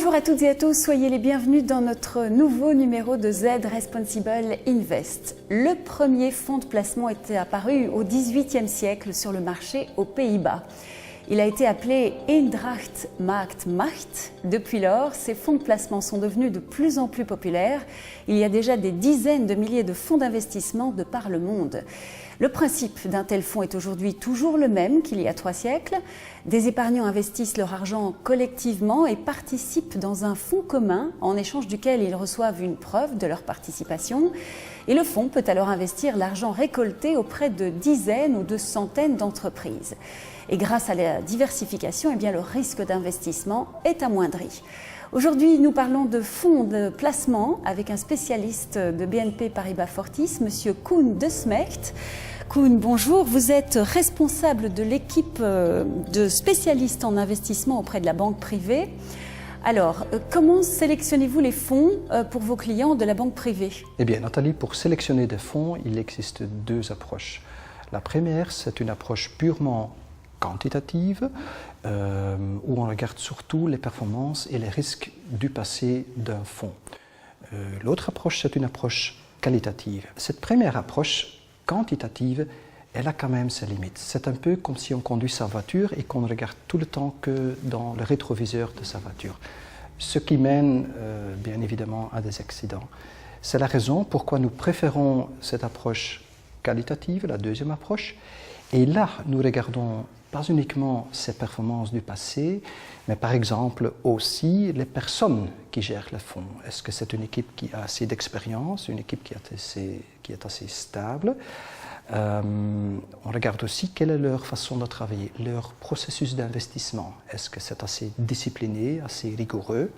Bonjour à toutes et à tous, soyez les bienvenus dans notre nouveau numéro de Z Responsible Invest. Le premier fonds de placement était apparu au XVIIIe siècle sur le marché aux Pays-Bas. Il a été appelé Eendracht maakt macht. Depuis lors, ces fonds de placement sont devenus de plus en plus populaires. Il y a déjà des dizaines de milliers de fonds d'investissement de par le monde. Le principe d'un tel fonds est aujourd'hui toujours le même qu'il y a 3 siècles. Des épargnants investissent leur argent collectivement et participent dans un fonds commun en échange duquel ils reçoivent une preuve de leur participation. Et le fonds peut alors investir l'argent récolté auprès de dizaines ou de centaines d'entreprises. Et grâce à la diversification, eh bien, le risque d'investissement est amoindri. Aujourd'hui, nous parlons de fonds de placement avec un spécialiste de BNP Paribas Fortis, M. Koen De Smecht. Koen, bonjour. Vous êtes responsable de l'équipe de spécialistes en investissement auprès de la banque privée. Alors, comment sélectionnez-vous les fonds pour vos clients de la banque privée? Eh bien, Nathalie, pour sélectionner des fonds, il existe 2 approches. La première, c'est une approche purement quantitative, où on regarde surtout les performances et les risques du passé d'un fonds. L'autre approche, c'est une approche qualitative. Cette première approche quantitative, elle a quand même ses limites. C'est un peu comme si on conduit sa voiture et qu'on ne regarde tout le temps que dans le rétroviseur de sa voiture. Ce qui mène, bien évidemment, à des accidents. C'est la raison pourquoi nous préférons cette approche qualitative, la deuxième approche. Et là, nous regardons pas uniquement ses performances du passé, mais par exemple aussi les personnes qui gèrent le fonds. Est-ce que c'est une équipe qui a assez d'expérience, une équipe qui est assez stable? On regarde aussi quelle est leur façon de travailler, leur processus d'investissement. Est-ce que c'est assez discipliné, assez rigoureux?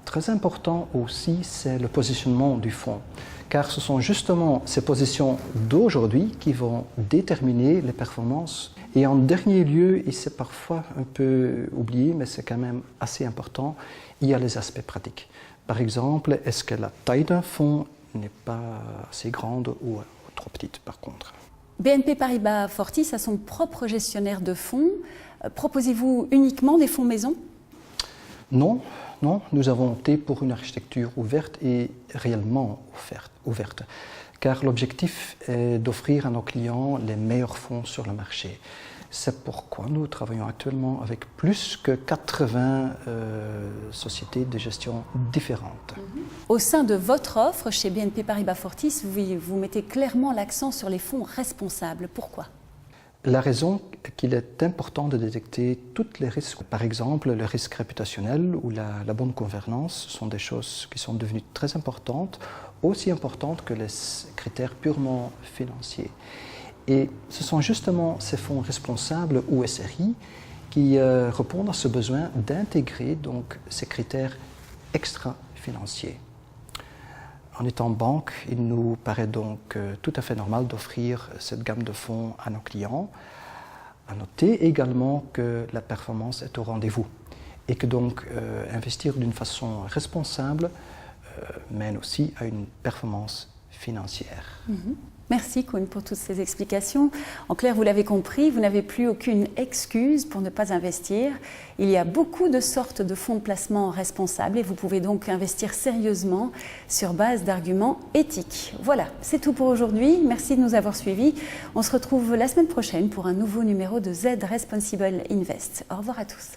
Très important aussi, c'est le positionnement du fonds, car ce sont justement ces positions d'aujourd'hui qui vont déterminer les performances. Et en dernier lieu, et c'est parfois un peu oublié, mais c'est quand même assez important, il y a les aspects pratiques. Par exemple, est-ce que la taille d'un fonds n'est pas assez grande ou trop petite par contre? BNP Paribas Fortis a son propre gestionnaire de fonds. Proposez-vous uniquement des fonds maison? Non, nous avons opté pour une architecture ouverte et réellement ouverte, car l'objectif est d'offrir à nos clients les meilleurs fonds sur le marché. C'est pourquoi nous travaillons actuellement avec plus que 80 sociétés de gestion différentes. Au sein de votre offre chez BNP Paribas Fortis, vous mettez clairement l'accent sur les fonds responsables. Pourquoi ? La raison est qu'il est important de détecter tous les risques. Par exemple, le risque réputationnel ou la bonne gouvernance sont des choses qui sont devenues très importantes, aussi importantes que les critères purement financiers. Et ce sont justement ces fonds responsables ou SRI qui répondent à ce besoin d'intégrer donc ces critères extra-financiers. En étant banque, il nous paraît donc tout à fait normal d'offrir cette gamme de fonds à nos clients. À noter également que la performance est au rendez-vous et que donc investir d'une façon responsable mène aussi à une performance financière. Merci Koen pour toutes ces explications. En clair, vous l'avez compris, vous n'avez plus aucune excuse pour ne pas investir. Il y a beaucoup de sortes de fonds de placement responsables et vous pouvez donc investir sérieusement sur base d'arguments éthiques. Voilà, c'est tout pour aujourd'hui. Merci de nous avoir suivis. On se retrouve la semaine prochaine pour un nouveau numéro de Z Responsible Invest. Au revoir à tous.